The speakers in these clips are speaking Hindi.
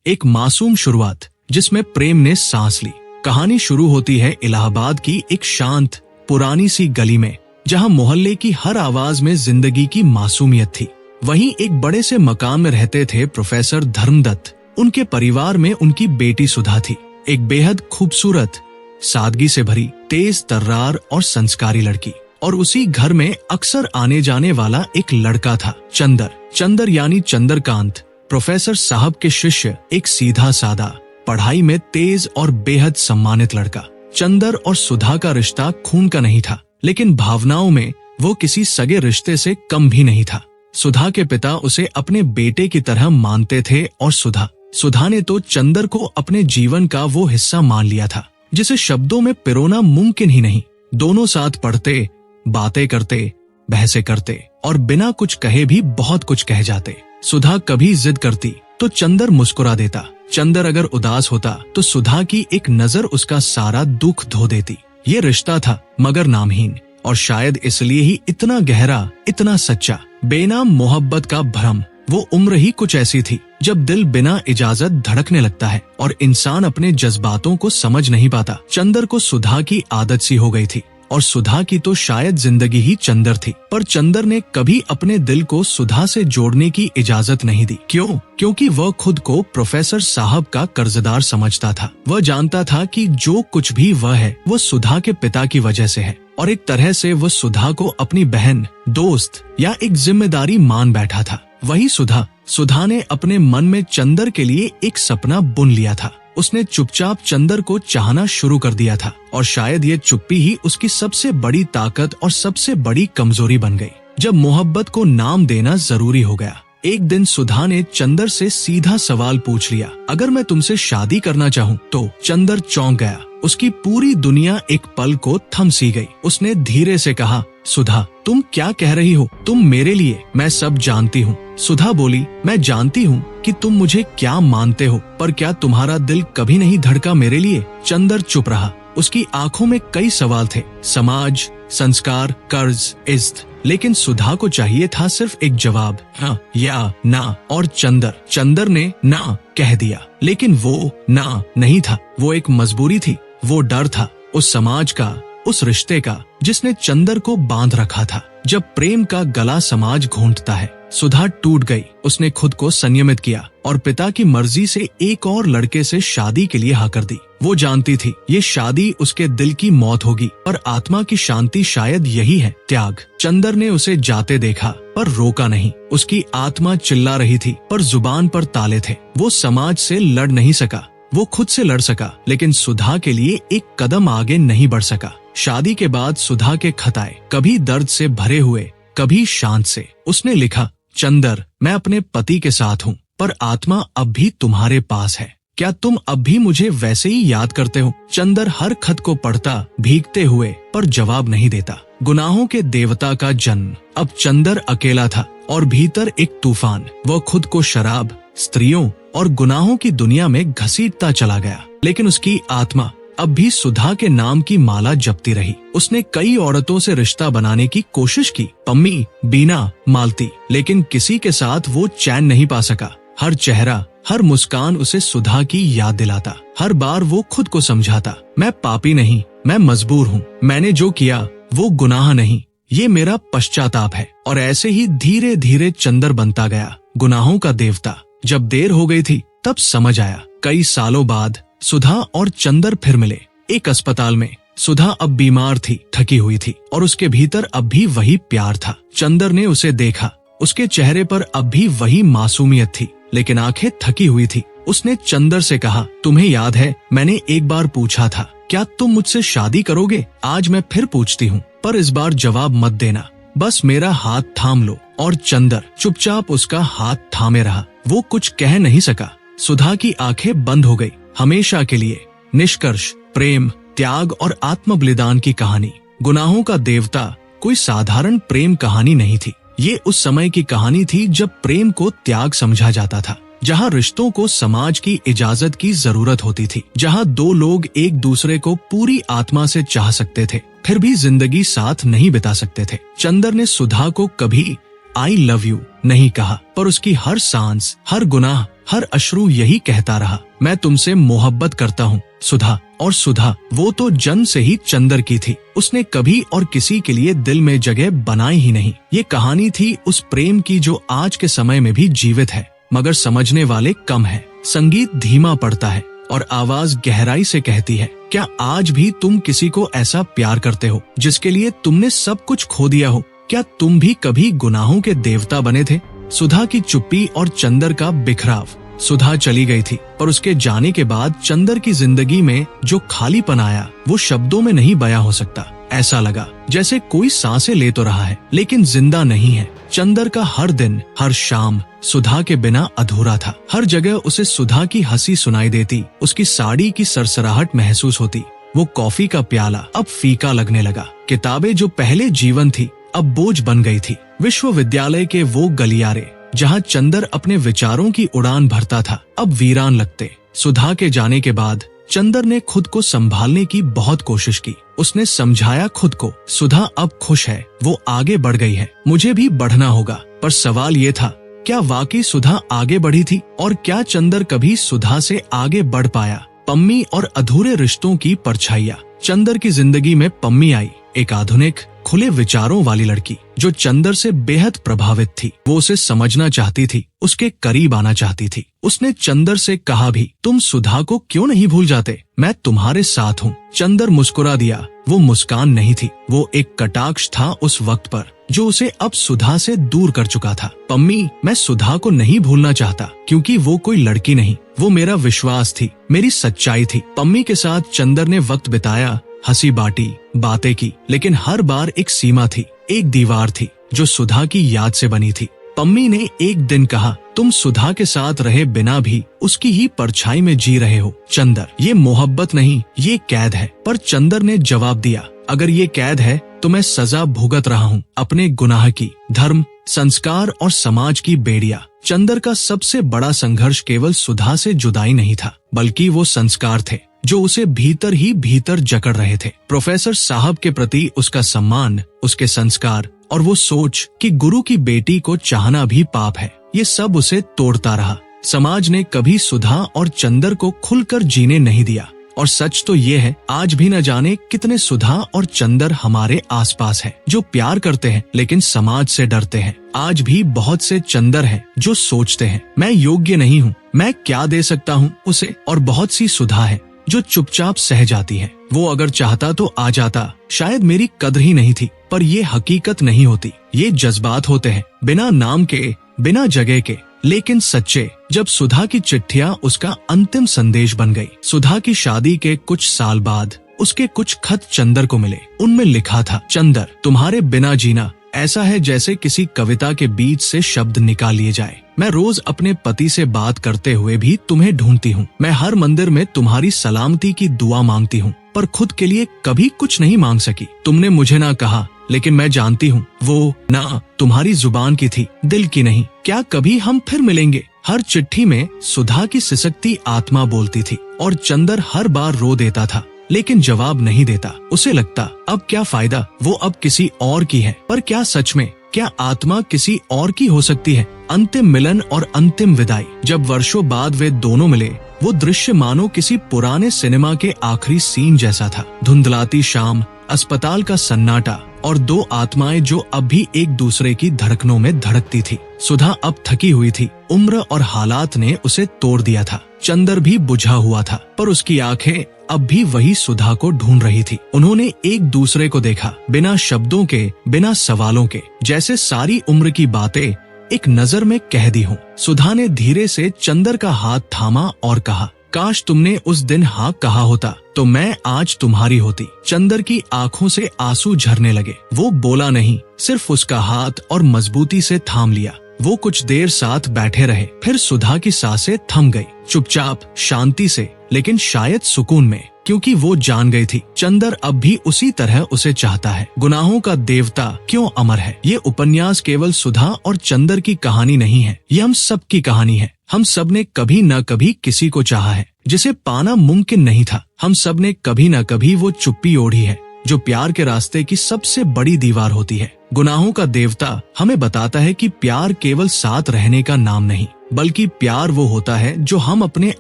एक मासूम शुरुआत जिसमें प्रेम ने सांस ली। कहानी शुरू होती है इलाहाबाद की एक शांत पुरानी सी गली में, जहां मोहल्ले की हर आवाज में जिंदगी की मासूमियत थी। वहीं एक बड़े से मकान में रहते थे प्रोफेसर धर्मदत्त। उनके परिवार में उनकी बेटी सुधा थी, एक बेहद खूबसूरत, सादगी से भरी, तेज तर्रार और संस्कारी लड़की। और उसी घर में अक्सर आने जाने वाला एक लड़का था, चंदर यानी चंद्रकांत, प्रोफेसर साहब के शिष्य। एक सीधा सादा, पढ़ाई में तेज और बेहद सम्मानित लड़का। चंदर और सुधा का रिश्ता खून का नहीं था, लेकिन भावनाओं में वो किसी सगे रिश्ते से कम भी नहीं था। सुधा के पिता उसे अपने बेटे की तरह मानते थे और सुधा ने तो चंदर को अपने जीवन का वो हिस्सा मान लिया था जिसे शब्दों में पिरोना मुमकिन ही नहीं। दोनों साथ पढ़ते, बातें करते, बहसें करते और बिना कुछ कहे भी बहुत कुछ कह जाते। सुधा कभी जिद करती तो चंदर मुस्कुरा देता। चंदर अगर उदास होता तो सुधा की एक नजर उसका सारा दुख धो देती। ये रिश्ता था मगर नामहीन, और शायद इसलिए ही इतना गहरा, इतना सच्चा। बेनाम मोहब्बत का भ्रम। वो उम्र ही कुछ ऐसी थी जब दिल बिना इजाजत धड़कने लगता है और इंसान अपने जज्बातों को समझ नहीं पाता। चंदर को सुधा की आदत सी हो गई थी, और सुधा की तो शायद जिंदगी ही चंदर थी। पर चंदर ने कभी अपने दिल को सुधा से जोड़ने की इजाजत नहीं दी। क्यों? क्योंकि वह खुद को प्रोफेसर साहब का कर्जदार समझता था। वह जानता था कि जो कुछ भी वह है वो सुधा के पिता की वजह से है, और एक तरह से वह सुधा को अपनी बहन, दोस्त या एक जिम्मेदारी मान बैठा था। वही सुधा ने अपने मन में चंदर के लिए एक सपना बुन लिया था। उसने चुपचाप चंदर को चाहना शुरू कर दिया था, और शायद ये चुप्पी ही उसकी सबसे बड़ी ताकत और सबसे बड़ी कमजोरी बन गई। जब मोहब्बत को नाम देना जरूरी हो गया, एक दिन सुधा ने चंदर से सीधा सवाल पूछ लिया, अगर मैं तुमसे शादी करना चाहूँ तो? चंदर चौंक गया। उसकी पूरी दुनिया एक पल को थम सी गई। उसने धीरे से कहा, सुधा, तुम क्या कह रही हो? तुम मेरे लिए? मैं सब जानती हूँ। सुधा बोली, मैं जानती हूँ कि तुम मुझे क्या मानते हो, पर क्या तुम्हारा दिल कभी नहीं धड़का मेरे लिए? चंदर चुप रहा। उसकी आंखों में कई सवाल थे, समाज, संस्कार, कर्ज, इज्जत। लेकिन सुधा को चाहिए था सिर्फ एक जवाब, हाँ या ना। और चंदर ने ना कह दिया। लेकिन वो ना नहीं था, वो एक मजबूरी थी। वो डर था उस समाज का, उस रिश्ते का जिसने चंदर को बांध रखा था। जब प्रेम का गला समाज घोंटता है, सुधा टूट गई। उसने खुद को संयमित किया और पिता की मर्जी से एक और लड़के से शादी के लिए हाँ कर दी। वो जानती थी ये शादी उसके दिल की मौत होगी, पर आत्मा की शांति शायद यही है, त्याग। चंदर ने उसे जाते देखा पर रोका नहीं। उसकी आत्मा चिल्ला रही थी पर जुबान पर ताले थे। वो समाज से लड़ नहीं सका, वो खुद से लड़ सका, लेकिन सुधा के लिए एक कदम आगे नहीं बढ़ सका। शादी के बाद सुधा के खत आए, कभी दर्द से भरे हुए, कभी शांत से। उसने लिखा, चंदर, मैं अपने पति के साथ हूँ, पर आत्मा अब भी तुम्हारे पास है। क्या तुम अब भी मुझे वैसे ही याद करते हो? चंदर हर खत को पढ़ता, भीगते हुए, पर जवाब नहीं देता। गुनाहों के देवता का जन्म। अब चंदर अकेला था और भीतर एक तूफान। वह खुद को शराब, स्त्रियों और गुनाहों की दुनिया में घसीटता चला गया, लेकिन उसकी आत्मा अब भी सुधा के नाम की माला जपती रही। उसने कई औरतों से रिश्ता बनाने की कोशिश की, पम्मी, बीना, मालती, लेकिन किसी के साथ वो चैन नहीं पा सका। हर चेहरा, हर मुस्कान उसे सुधा की याद दिलाता। हर बार वो खुद को समझाता, मैं पापी नहीं, मैं मजबूर हूँ। मैंने जो किया वो गुनाह नहीं, ये मेरा पश्चाताप है। और ऐसे ही धीरे धीरे चंदर बनता गया, गुनाहों का देवता। जब देर हो गई थी तब समझ आया। कई सालों बाद सुधा और चंदर फिर मिले, एक अस्पताल में। सुधा अब बीमार थी, थकी हुई थी, और उसके भीतर अब भी वही प्यार था। चंदर ने उसे देखा, उसके चेहरे पर अब भी वही मासूमियत थी, लेकिन आंखें थकी हुई थी। उसने चंदर से कहा, तुम्हें याद है मैंने एक बार पूछा था, क्या तुम मुझसे शादी करोगे? आज मैं फिर पूछती हूँ, पर इस बार जवाब मत देना, बस मेरा हाथ थाम लो। और चंदर चुपचाप उसका हाथ थामे रहा। वो कुछ कह नहीं सका। सुधा की आंखें बंद हो गई, हमेशा के लिए। निष्कर्ष, प्रेम, त्याग और आत्म बलिदान की कहानी। गुनाहों का देवता कोई साधारण प्रेम कहानी नहीं थी। ये उस समय की कहानी थी जब प्रेम को त्याग समझा जाता था, जहाँ रिश्तों को समाज की इजाजत की जरूरत होती थी, जहाँ दो लोग एक दूसरे को पूरी आत्मा से चाह सकते थे, फिर भी जिंदगी साथ नहीं बिता सकते थे। चंदर ने सुधा को कभी आई लव यू नहीं कहा, पर उसकी हर सांस, हर गुनाह हर अश्रु यही कहता रहा, मैं तुमसे मोहब्बत करता हूँ सुधा। और सुधा वो तो जन्म से ही चंदर की थी, उसने कभी और किसी के लिए दिल में जगह बनाई ही नहीं। ये कहानी थी उस प्रेम की जो आज के समय में भी जीवित है, मगर समझने वाले कम है। संगीत धीमा पड़ता है और आवाज गहराई से कहती है, क्या आज भी तुम किसी को ऐसा प्यार करते हो जिसके लिए तुमने सब कुछ खो दिया हो? क्या तुम भी कभी गुनाहों के देवता बने थे? सुधा की चुप्पी और चंदर का बिखराव। सुधा चली गई थी, पर उसके जाने के बाद चंदर की जिंदगी में जो खालीपन आया वो शब्दों में नहीं बयां हो सकता। ऐसा लगा जैसे कोई सांसें ले तो रहा है लेकिन जिंदा नहीं है। चंदर का हर दिन, हर शाम सुधा के बिना अधूरा था। हर जगह उसे सुधा की हंसी सुनाई देती, उसकी साड़ी की सरसराहट महसूस होती। वो कॉफी का प्याला अब फीका लगने लगा। किताबें जो पहले जीवन थी अब बोझ बन गई थी। विश्वविद्यालय के वो गलियारे जहाँ चंदर अपने विचारों की उड़ान भरता था अब वीरान लगते। सुधा के जाने के बाद चंदर ने खुद को संभालने की बहुत कोशिश की। उसने समझाया खुद को, सुधा अब खुश है, वो आगे बढ़ गई है, मुझे भी बढ़ना होगा। पर सवाल ये था, क्या वाकई सुधा आगे बढ़ी थी? और क्या चंदर कभी सुधा से आगे बढ़ पाया? पम्मी और अधूरे रिश्तों की परछाइयाँ। चंदर की जिंदगी में पम्मी आई, एक आधुनिक खुले विचारों वाली लड़की जो चंदर से बेहद प्रभावित थी। वो उसे समझना चाहती थी, उसके करीब आना चाहती थी। उसने चंदर से कहा भी, तुम सुधा को क्यों नहीं भूल जाते? मैं तुम्हारे साथ हूँ। चंदर मुस्कुरा दिया। वो मुस्कान नहीं थी, वो एक कटाक्ष था उस वक्त पर जो उसे अब सुधा से दूर कर चुका था। पम्मी, मैं सुधा को नहीं भूलना चाहता क्योंकि वो कोई लड़की नहीं, वो मेरा विश्वास थी, मेरी सच्चाई थी। पम्मी के साथ चंदर ने वक्त बिताया, हंसी बांटी, बातें की, लेकिन हर बार एक सीमा थी, एक दीवार थी जो सुधा की याद से बनी थी। पम्मी ने एक दिन कहा, तुम सुधा के साथ रहे बिना भी उसकी ही परछाई में जी रहे हो चंदर, ये मोहब्बत नहीं, ये कैद है। पर चंदर ने जवाब दिया, अगर ये कैद है तो मैं सजा भुगत रहा हूँ, अपने गुनाह की। धर्म, संस्कार और समाज की बेड़िया। चंदर का सबसे बड़ा संघर्ष केवल सुधा से जुदाई नहीं था, बल्कि वो संस्कार थे जो उसे भीतर ही भीतर जकड़ रहे थे। प्रोफेसर साहब के प्रति उसका सम्मान, उसके संस्कार और वो सोच कि गुरु की बेटी को चाहना भी पाप है, ये सब उसे तोड़ता रहा। समाज ने कभी सुधा और चंदर को खुलकर जीने नहीं दिया। और सच तो ये है, आज भी न जाने कितने सुधा और चंदर हमारे आसपास हैं, जो प्यार करते हैं लेकिन समाज से डरते हैं। आज भी बहुत से चंदर हैं जो सोचते हैं, मैं योग्य नहीं हूँ, मैं क्या दे सकता हूँ उसे। और बहुत सी सुधा है जो चुपचाप सह जाती है, वो अगर चाहता तो आ जाता, शायद मेरी कद्र ही नहीं थी। पर ये हकीकत नहीं होती, ये जज्बात होते हैं, बिना नाम के, बिना जगह के, लेकिन सच्चे। जब सुधा की चिट्ठियां उसका अंतिम संदेश बन गई। सुधा की शादी के कुछ साल बाद उसके कुछ खत चंदर को मिले। उनमें लिखा था, चंदर, तुम्हारे बिना जीना ऐसा है जैसे किसी कविता के बीच से शब्द निकाल लिए जाए। मैं रोज अपने पति से बात करते हुए भी तुम्हें ढूंढती हूँ। मैं हर मंदिर में तुम्हारी सलामती की दुआ मांगती हूँ, पर खुद के लिए कभी कुछ नहीं मांग सकी। तुमने मुझे ना कहा, लेकिन मैं जानती हूँ वो ना तुम्हारी जुबान की थी, दिल की नहीं। क्या कभी हम फिर मिलेंगे? हर चिट्ठी में सुधा की सिसकती आत्मा बोलती थी और चंदर हर बार रो देता था, लेकिन जवाब नहीं देता। उसे लगता, अब क्या फायदा, वो अब किसी और की है। पर क्या सच में, क्या आत्मा किसी और की हो सकती है? अंतिम मिलन और अंतिम विदाई। जब वर्षों बाद वे दोनों मिले, वो दृश्य मानो किसी पुराने सिनेमा के आखिरी सीन जैसा था। धुंधलाती शाम, अस्पताल का सन्नाटा और दो आत्माएं जो अब भी एक दूसरे की धड़कनों में धड़कती थी। सुधा अब थकी हुई थी, उम्र और हालात ने उसे तोड़ दिया था। चंदर भी बुझा हुआ था, पर उसकी आंखें अब भी वही सुधा को ढूंढ रही थी। उन्होंने एक दूसरे को देखा, बिना शब्दों के, बिना सवालों के, जैसे सारी उम्र की बातें एक नजर में कह दी हों। सुधा ने धीरे से चंदर का हाथ थामा और कहा, काश तुमने उस दिन हाँ कहा होता तो मैं आज तुम्हारी होती। चंदर की आंखों से आंसू झरने लगे। वो बोला नहीं, सिर्फ उसका हाथ और मजबूती से थाम लिया। वो कुछ देर साथ बैठे रहे, फिर सुधा की सांसें थम गई, चुपचाप, शांति से, लेकिन शायद सुकून में, क्योंकि वो जान गई थी चंदर अब भी उसी तरह उसे चाहता है। गुनाहों का देवता क्यों अमर है? ये उपन्यास केवल सुधा और चंदर की कहानी नहीं है, ये हम सब की कहानी है। हम सब ने कभी न कभी किसी को चाहा है जिसे पाना मुमकिन नहीं था। हम सब ने कभी न कभी वो चुप्पी ओढ़ी है जो प्यार के रास्ते की सबसे बड़ी दीवार होती है। गुनाहों का देवता हमें बताता है कि प्यार केवल साथ रहने का नाम नहीं, बल्कि प्यार वो होता है जो हम अपने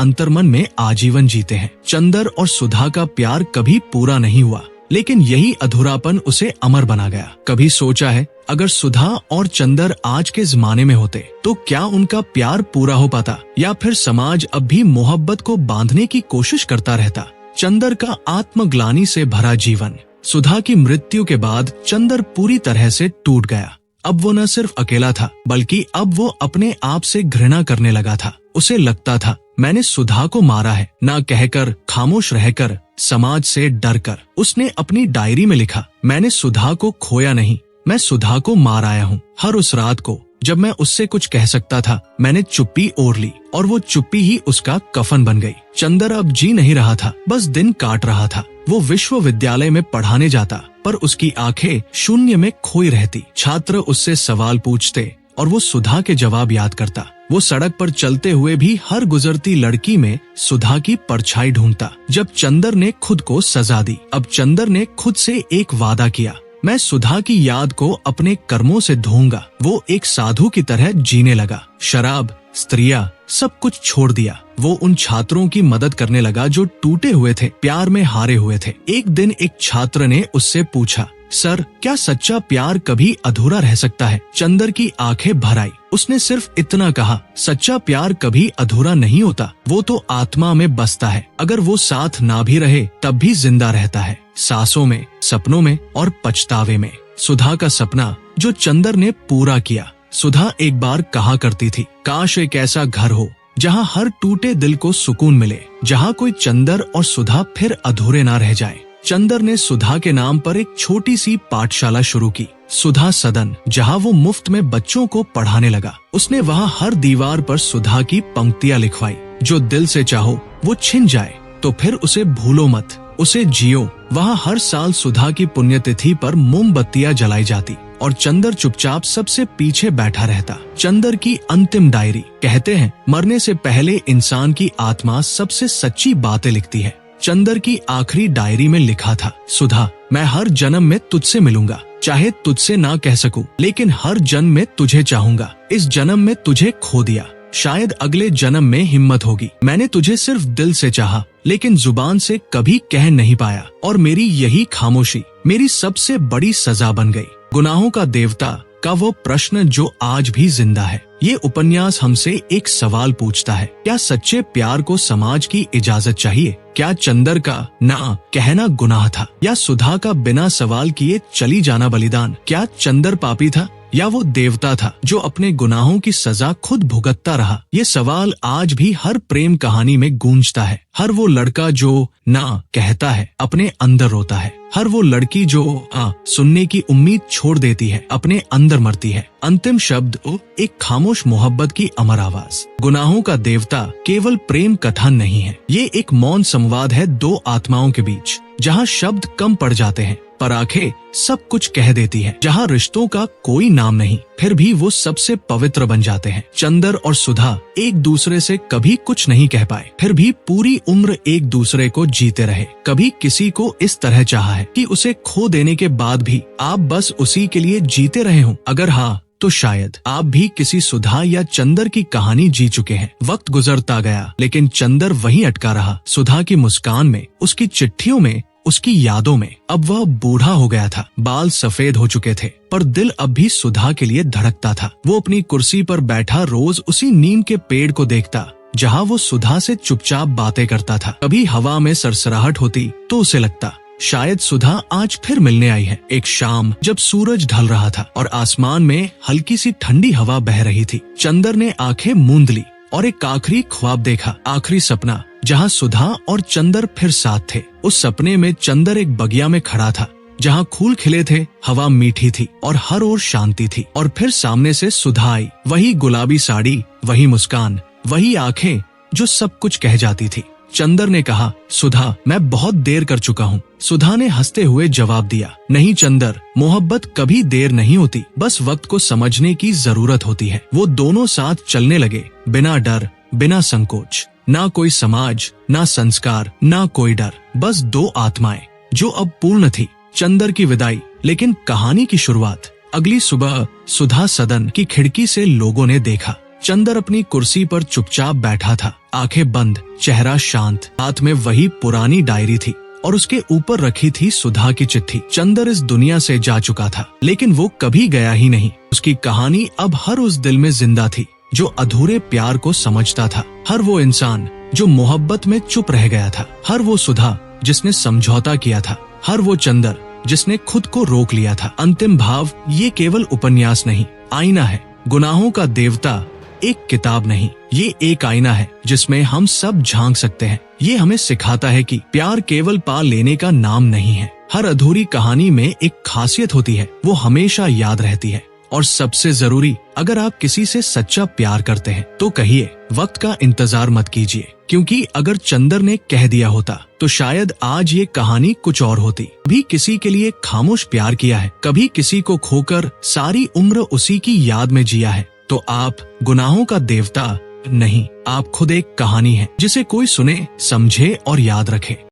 अंतर्मन में आजीवन जीते हैं। चंदर और सुधा का प्यार कभी पूरा नहीं हुआ, लेकिन यही अधूरापन उसे अमर बना गया। कभी सोचा है, अगर सुधा और चंदर आज के जमाने में होते तो क्या उनका प्यार पूरा हो पाता, या फिर समाज अब भी मोहब्बत को बांधने की कोशिश करता रहता। चंदर का आत्मग्लानि से भरा जीवन। सुधा की मृत्यु के बाद चंदर पूरी तरह से टूट गया। अब वो न सिर्फ अकेला था, बल्कि अब वो अपने आप से घृणा करने लगा था। उसे लगता था, मैंने सुधा को मारा है, ना कहकर, खामोश रहकर, समाज से डर कर। उसने अपनी डायरी में लिखा, मैंने सुधा को खोया नहीं, मैं सुधा को मार आया हूँ। हर उस रात को जब मैं उससे कुछ कह सकता था, मैंने चुप्पी ओढ़ ली, और वो चुप्पी ही उसका कफन बन गई। चंदर अब जी नहीं रहा था, बस दिन काट रहा था। वो विश्वविद्यालय में पढ़ाने जाता, पर उसकी आंखें शून्य में खोई रहती। छात्र उससे सवाल पूछते और वो सुधा के जवाब याद करता। वो सड़क पर चलते हुए भी हर गुजरती लड़की में सुधा की परछाई ढूंढता। जब चंदर ने खुद को सजा दी, अब चंदर ने खुद से एक वादा किया, मैं सुधा की याद को अपने कर्मों से धोऊंगा। वो एक साधु की तरह जीने लगा। शराब, स्त्रियां, सब कुछ छोड़ दिया। वो उन छात्रों की मदद करने लगा जो टूटे हुए थे, प्यार में हारे हुए थे। एक दिन एक छात्र ने उससे पूछा, सर, क्या सच्चा प्यार कभी अधूरा रह सकता है? चंदर की आंखें भर आई। उसने सिर्फ इतना कहा, सच्चा प्यार कभी अधूरा नहीं होता, वो तो आत्मा में बसता है। अगर वो साथ ना भी रहे तब भी जिंदा रहता है, सांसों में, सपनों में और पछतावे में। सुधा का सपना जो चंदर ने पूरा किया। सुधा एक बार कहा करती थी, काश एक ऐसा घर हो जहाँ हर टूटे दिल को सुकून मिले, जहाँ कोई चंदर और सुधा फिर अधूरे ना रह जाए। चंदर ने सुधा के नाम पर एक छोटी सी पाठशाला शुरू की, सुधा सदन, जहाँ वो मुफ्त में बच्चों को पढ़ाने लगा। उसने वहाँ हर दीवार पर सुधा की पंक्तियाँ लिखवाई, जो दिल से चाहो वो छिन जाए तो फिर उसे भूलो मत, उसे जियो। वहाँ हर साल सुधा की पुण्यतिथि पर मोमबत्तियां जलाई जाती और चंदर चुपचाप सबसे पीछे बैठा रहता। चंदर की अंतिम डायरी। कहते हैं, मरने से पहले इंसान की आत्मा सबसे सच्ची बातें लिखती है। चंदर की आखिरी डायरी में लिखा था, सुधा, मैं हर जन्म में तुझसे मिलूंगा, चाहे तुझसे ना कह सकूं, लेकिन हर जन्म में तुझे चाहूंगा। इस जन्म में तुझे खो दिया, शायद अगले जन्म में हिम्मत होगी। मैंने तुझे सिर्फ दिल से चाहा, लेकिन जुबान से कभी कह नहीं पाया, और मेरी यही खामोशी मेरी सबसे बड़ी सजा बन गई। गुनाहों का देवता का वो प्रश्न जो आज भी जिंदा है। ये उपन्यास हमसे एक सवाल पूछता है, क्या सच्चे प्यार को समाज की इजाजत चाहिए? क्या चंदर का ना कहना गुनाह था, या सुधा का बिना सवाल किए चली जाना बलिदान? क्या चंदर पापी था, या वो देवता था जो अपने गुनाहों की सजा खुद भुगतता रहा? ये सवाल आज भी हर प्रेम कहानी में गूंजता है। हर वो लड़का जो ना कहता है, अपने अंदर रोता है। हर वो लड़की जो सुनने की उम्मीद छोड़ देती है, अपने अंदर मरती है। अंतिम शब्द एक खामोश मोहब्बत की अमर आवाज। गुनाहों का देवता केवल प्रेम कथा नहीं है, ये एक मौन संवाद है दो आत्माओं के बीच, जहाँ शब्द कम पड़ जाते हैं पर आंखें सब कुछ कह देती है। जहाँ रिश्तों का कोई नाम नहीं, फिर भी वो सबसे पवित्र बन जाते हैं। चंदर और सुधा एक दूसरे से कभी कुछ नहीं कह पाए, फिर भी पूरी उम्र एक दूसरे को जीते रहे। कभी किसी को इस तरह चाहा है कि उसे खो देने के बाद भी आप बस उसी के लिए जीते रहे हो? अगर हाँ, तो शायद आप भी किसी सुधा या चंदर की कहानी जी चुके हैं। वक्त गुजरता गया, लेकिन चंदर वहीं अटका रहा। सुधा की मुस्कान में, उसकी चिट्ठियों में, उसकी यादों में। अब वह बूढ़ा हो गया था, बाल सफेद हो चुके थे, पर दिल अब भी सुधा के लिए धड़कता था। वो अपनी कुर्सी पर बैठा रोज उसी नीम के पेड़ को देखता जहाँ वो सुधा से चुपचाप बातें करता था। कभी हवा में सरसराहट होती तो उसे लगता, शायद सुधा आज फिर मिलने आई है। एक शाम जब सूरज ढल रहा था और आसमान में हल्की सी ठंडी हवा बह रही थी, चंदर ने आंखें मूंद ली और एक आखिरी ख्वाब देखा, आखिरी सपना, जहाँ सुधा और चंदर फिर साथ थे। उस सपने में चंदर एक बगिया में खड़ा था, जहाँ फूल खिले थे, हवा मीठी थी और हर ओर शांति थी। और फिर सामने से सुधा आई, वही गुलाबी साड़ी, वही मुस्कान, वही आंखें जो सब कुछ कह जाती थी। चंदर ने कहा, सुधा, मैं बहुत देर कर चुका हूँ। सुधा ने हंसते हुए जवाब दिया, नहीं चंदर, मोहब्बत कभी देर नहीं होती, बस वक्त को समझने की जरूरत होती है। वो दोनों साथ चलने लगे, बिना डर, बिना संकोच। ना कोई समाज, ना संस्कार, ना कोई डर, बस दो आत्माएं जो अब पूर्ण थी। चंदर की विदाई, लेकिन कहानी की शुरुआत अगली सुबह सुधा सदन की खिड़की से लोगों ने देखा। चंदर अपनी कुर्सी पर चुपचाप बैठा था, आंखें बंद, चेहरा शांत, हाथ में वही पुरानी डायरी थी और उसके ऊपर रखी थी सुधा की चिट्ठी। चंदर इस दुनिया से जा चुका था, लेकिन वो कभी गया ही नहीं। उसकी कहानी अब हर उस दिल में जिंदा थी जो अधूरे प्यार को समझता था, हर वो इंसान जो मोहब्बत में चुप रह गया था, हर वो सुधा जिसने समझौता किया था, हर वो चंदर जिसने खुद को रोक लिया था। अंतिम भाव ये केवल उपन्यास नहीं, आईना है। गुनाहों का देवता एक किताब नहीं, ये एक आईना है जिसमें हम सब झांक सकते हैं। ये हमें सिखाता है कि प्यार केवल पा लेने का नाम नहीं है। हर अधूरी कहानी में एक खासियत होती है, वो हमेशा याद रहती है। और सबसे जरूरी, अगर आप किसी से सच्चा प्यार करते हैं तो कहिए, वक्त का इंतजार मत कीजिए, क्योंकि अगर चंदर ने कह दिया होता तो शायद आज ये कहानी कुछ और होती। कभी किसी के लिए खामोश प्यार किया है, कभी किसी को खोकर सारी उम्र उसी की याद में जिया है, तो आप गुनाहों का देवता नहीं, आप खुद एक कहानी है जिसे कोई सुने, समझे और याद रखे।